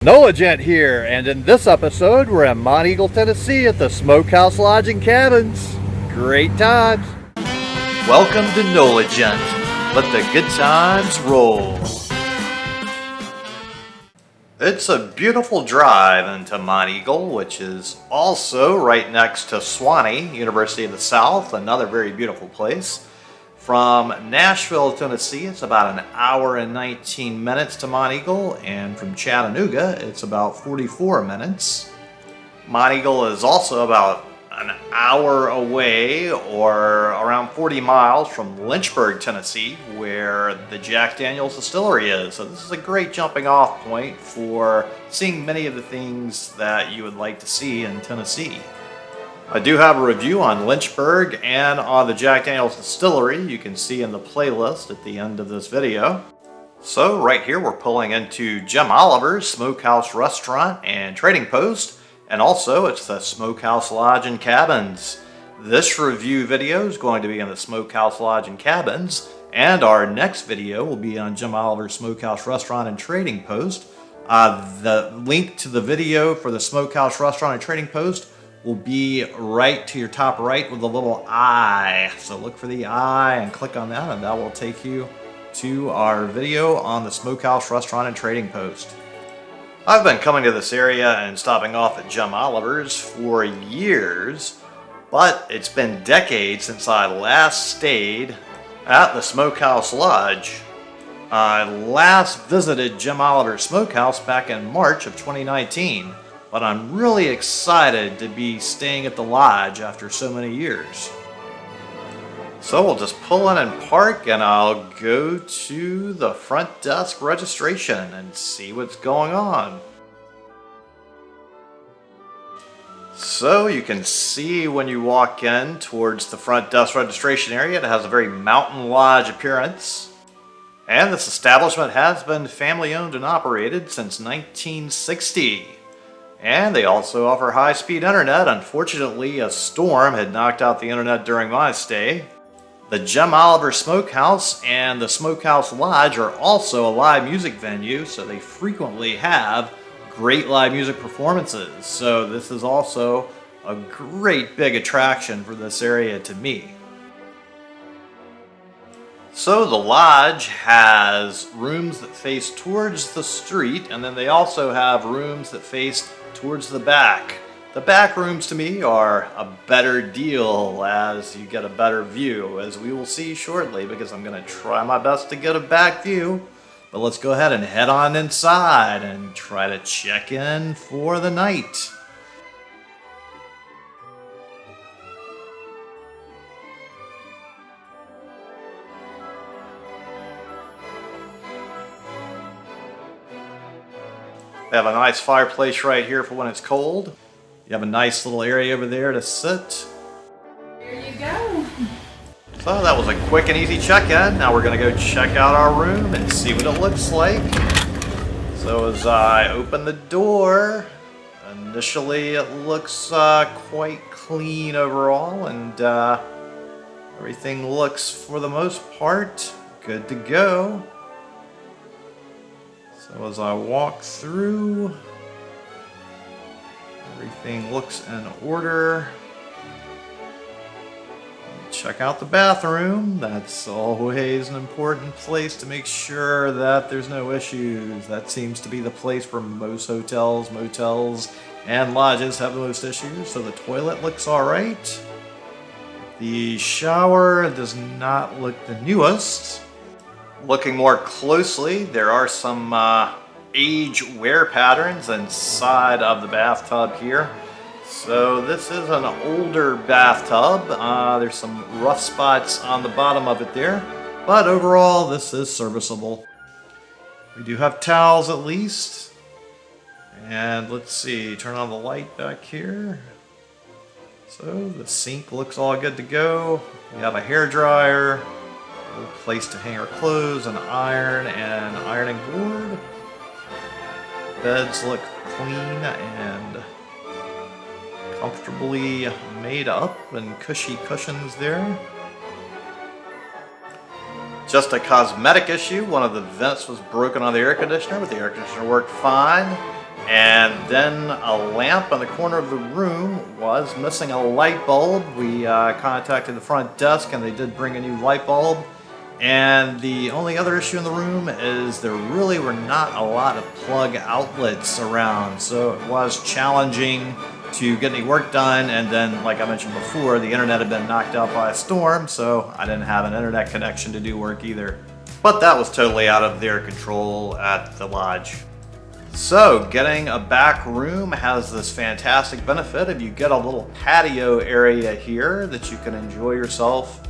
NOLA Gent here, and in this episode we're in Monteagle, Tennessee at the Smokehouse Lodge and Cabins. Great times! Welcome to NOLA Gent. Let the good times roll. It's a beautiful drive into Monteagle, which is also right next to sewanee, University of the South, another very beautiful place. From Nashville, Tennessee, it's about an hour and 19 minutes to Monteagle, and from Chattanooga, it's about 44 minutes. Monteagle is also about an hour away, or around 40 miles from Lynchburg, Tennessee, where the Jack Daniel's distillery is. So this is a great jumping off point for seeing many of the things that you would like to see in Tennessee. I do have a review on Lynchburg and on the Jack Daniel's distillery you can see in the playlist at the end of this video. So right here we're pulling into Jim Oliver's Smokehouse Restaurant and Trading Post, and also it's the Smokehouse Lodge and Cabins. This review video is going to be in the Smokehouse Lodge and Cabins, and our next video will be on Jim Oliver's Smokehouse Restaurant and Trading Post. The link to the video for the Smokehouse Restaurant and Trading Post will be right to your top right with a little eye. So look for the eye and click on that, and that will take you to our video on the Smokehouse Restaurant and Trading Post. I've been coming to this area and stopping off at Jim Oliver's for years, but it's been decades since I last stayed at the Smokehouse Lodge. I last visited Jim Oliver's Smokehouse back in March of 2019. But I'm really excited to be staying at the lodge after so many years. So we'll just pull in and park, and I'll go to the front desk registration and see what's going on. So you can see when you walk in towards the front desk registration area, it has a very mountain lodge appearance. And this establishment has been family owned and operated since 1960. And they also offer high-speed internet. Unfortunately, a storm had knocked out the internet during my stay. The Jim Oliver Smokehouse and the Smokehouse Lodge are also a live music venue, so they frequently have great live music performances. So this is also a great big attraction for this area to me. So the lodge has rooms that face towards the street, and then they also have rooms that face towards the back. The back rooms to me are a better deal as you get a better view, as we will see shortly, because I'm going to try my best to get a back view. But let's go ahead and head on inside and try to check in for the night. They have a nice fireplace right here for when it's cold. You have a nice little area over there to sit. There you go. So that was a quick and easy check-in. Now we're going to go check out our room and see what it looks like. So as I open the door, initially it looks quite clean overall, and everything looks, for the most part, good to go. So as I walk through, everything looks in order. Check out the bathroom. That's always an important place to make sure that there's no issues. That seems to be the place where most hotels, motels, and lodges have the most issues. So the toilet looks alright. The shower does not look the newest. Looking more closely, there are some age wear patterns inside of the bathtub here. So this is an older bathtub. There's some rough spots on the bottom of it there, but overall this is serviceable. We do have towels at least. And let's see, turn on the light back here. So the sink looks all good to go. We have a hairdryer, a place to hang our clothes, an iron and ironing board. Beds look clean and comfortably made up, and cushy cushions there. Just a cosmetic issue. One of the vents was broken on the air conditioner, but the air conditioner worked fine. And then a lamp on the corner of the room was missing a light bulb. We contacted the front desk and they did bring a new light bulb. And the only other issue in the room is there really were not a lot of plug outlets around. So it was challenging to get any work done. And then, like I mentioned before, the internet had been knocked out by a storm, so I didn't have an internet connection to do work either. But that was totally out of their control at the lodge. So getting a back room has this fantastic benefit of you get a little patio area here that you can enjoy yourself,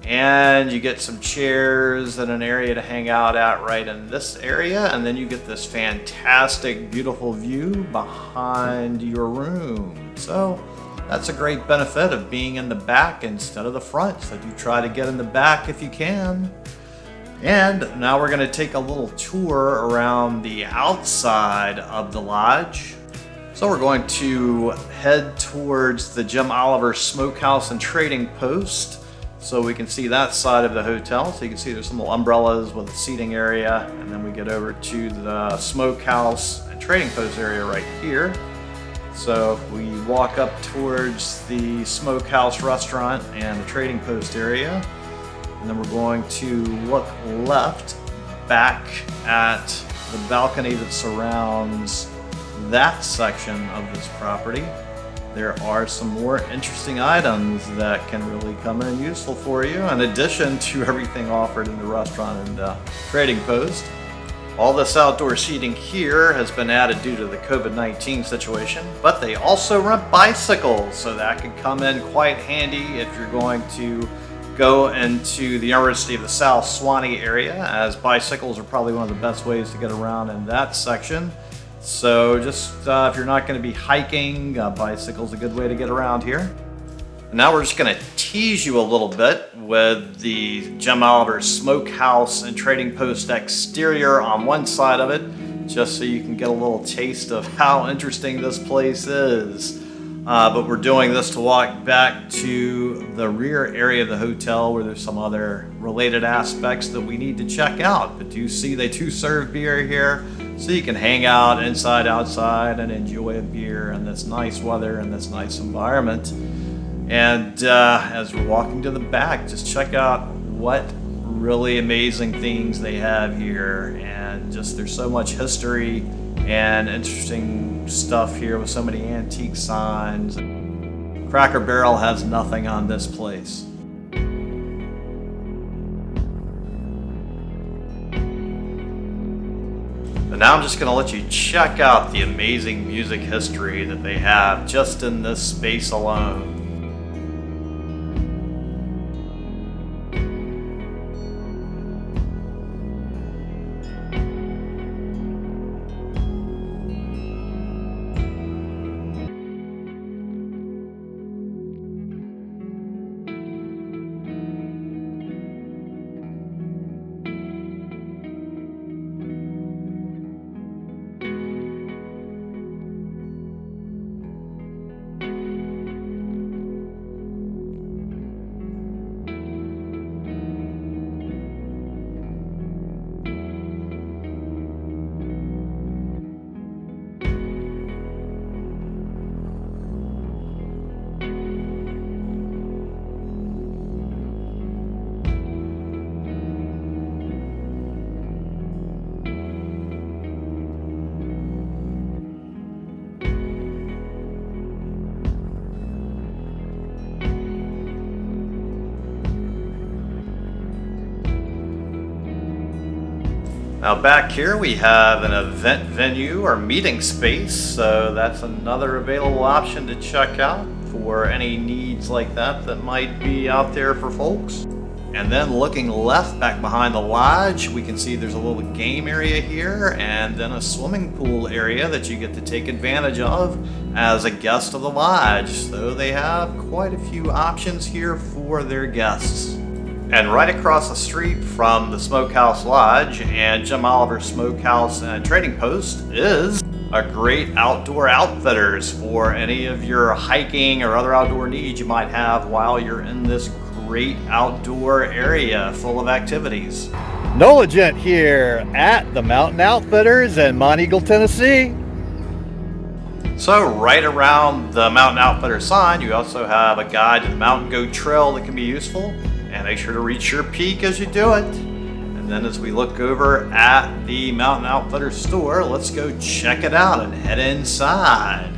and you get some chairs and an area to hang out at right in this area, and then you get this fantastic beautiful view behind your room. So that's a great benefit of being in the back instead of the front, so do try to get in the back if you can. And now we're going to take a little tour around the outside of the lodge. So we're going to head towards the Jim Oliver Smokehouse and Trading Post so we can see that side of the hotel. So you can see there's some little umbrellas with a seating area, and then we get over to the Smokehouse and Trading Post area right here. So if we walk up towards the Smokehouse restaurant and the Trading Post area, and then we're going to look left back at the balcony that surrounds that section of this property. There are some more interesting items that can really come in useful for you, in addition to everything offered in the restaurant and Trading Post. All this outdoor seating here has been added due to the COVID-19 situation, but they also rent bicycles, so that can come in quite handy if you're going to go into the University of the South Sewanee area, as bicycles are probably one of the best ways to get around in that section. So just if you're not going to be hiking, bicycle's a good way to get around here. And now we're just going to tease you a little bit with the Jim Oliver Smokehouse and Trading Post exterior on one side of it, just so you can get a little taste of how interesting this place is. But we're doing this to walk back to the rear area of the hotel where there's some other related aspects that we need to check out. But you see they do serve beer here, so you can hang out inside, outside, and enjoy a beer in this nice weather and this nice environment. And as we're walking to the back, just check out what really amazing things they have here. And just there's so much history and interesting stuff here with so many antique signs. Cracker Barrel has nothing on this place. And now I'm just going to let you check out the amazing music history that they have just in this space alone. Now back here we have an event venue or meeting space, so that's another available option to check out for any needs like that that might be out there for folks. And then looking left back behind the lodge, we can see there's a little game area here and then a swimming pool area that you get to take advantage of as a guest of the lodge. So they have quite a few options here for their guests. And right across the street from the Smokehouse Lodge and Jim Oliver Smokehouse and Trading Post is a great outdoor outfitters for any of your hiking or other outdoor needs you might have while you're in this great outdoor area full of activities. NOLA Gent here at the Mountain Outfitters in Monteagle, Tennessee. So right around the Mountain Outfitter sign, you also have a guide to the Mountain Goat Trail that can be useful. And make sure to reach your peak as you do it. And then as we look over at the Mountain Outfitter store, let's go check it out and head inside.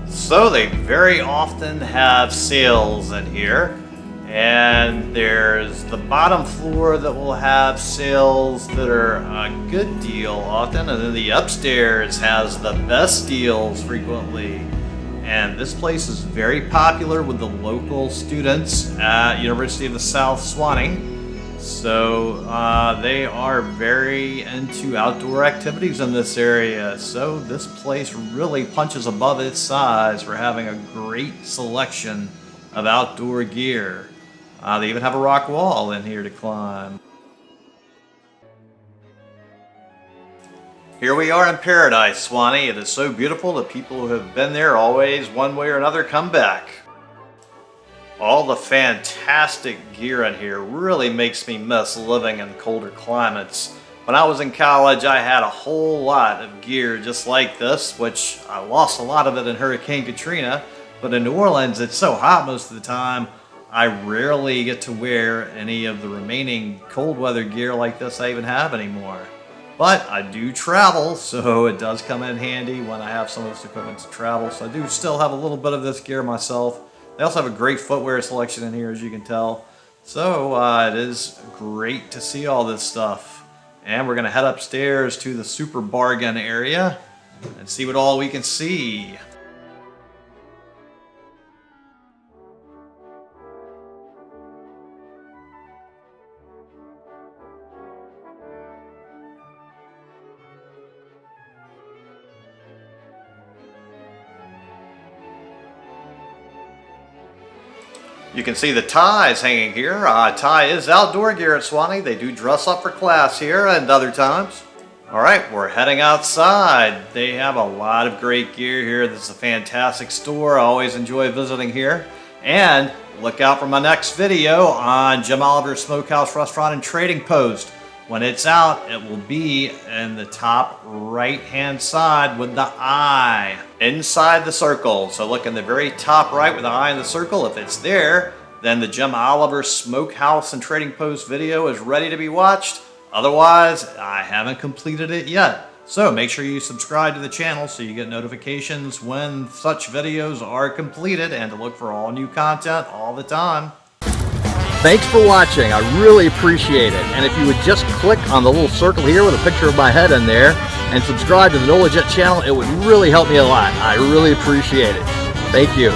So they very often have sales in here, and there's the bottom floor that will have sales that are a good deal often, and then the upstairs has the best deals frequently. And this place is very popular with the local students at University of the South Sewanee. So they are very into outdoor activities in this area. So this place really punches above its size for having a great selection of outdoor gear. They even have a rock wall in here to climb. Here we are in Paradise, Sewanee. It is so beautiful that people who have been there always, one way or another, come back. All the fantastic gear in here really makes me miss living in colder climates. When I was in college, I had a whole lot of gear just like this, which I lost a lot of it in Hurricane Katrina. But in New Orleans, it's so hot most of the time, I rarely get to wear any of the remaining cold weather gear like this I even have anymore. But I do travel, so it does come in handy when I have some of this equipment to travel. So I do still have a little bit of this gear myself. They also have a great footwear selection in here, as you can tell. So it is great to see all this stuff. And we're going to head upstairs to the super bargain area and see what all we can see. You can see the ties hanging here. Tie is outdoor gear at Sewanee. They do dress up for class here and other times. All right, we're heading outside. They have a lot of great gear here. This is a fantastic store. I always enjoy visiting here. And look out for my next video on Jim Oliver's Smokehouse Restaurant and Trading Post. When it's out, it will be in the top right-hand side with the eye inside the circle. So look in the very top right with the eye in the circle. If it's there, then the Jim Oliver Smokehouse and Trading Post video is ready to be watched. Otherwise, I haven't completed it yet. So make sure you subscribe to the channel so you get notifications when such videos are completed and to look for all new content all the time. Thanks for watching. I really appreciate it. And if you would just click on the little circle here with a picture of my head in there and subscribe to the NOLA Gent channel, it would really help me a lot. I really appreciate it. Thank you.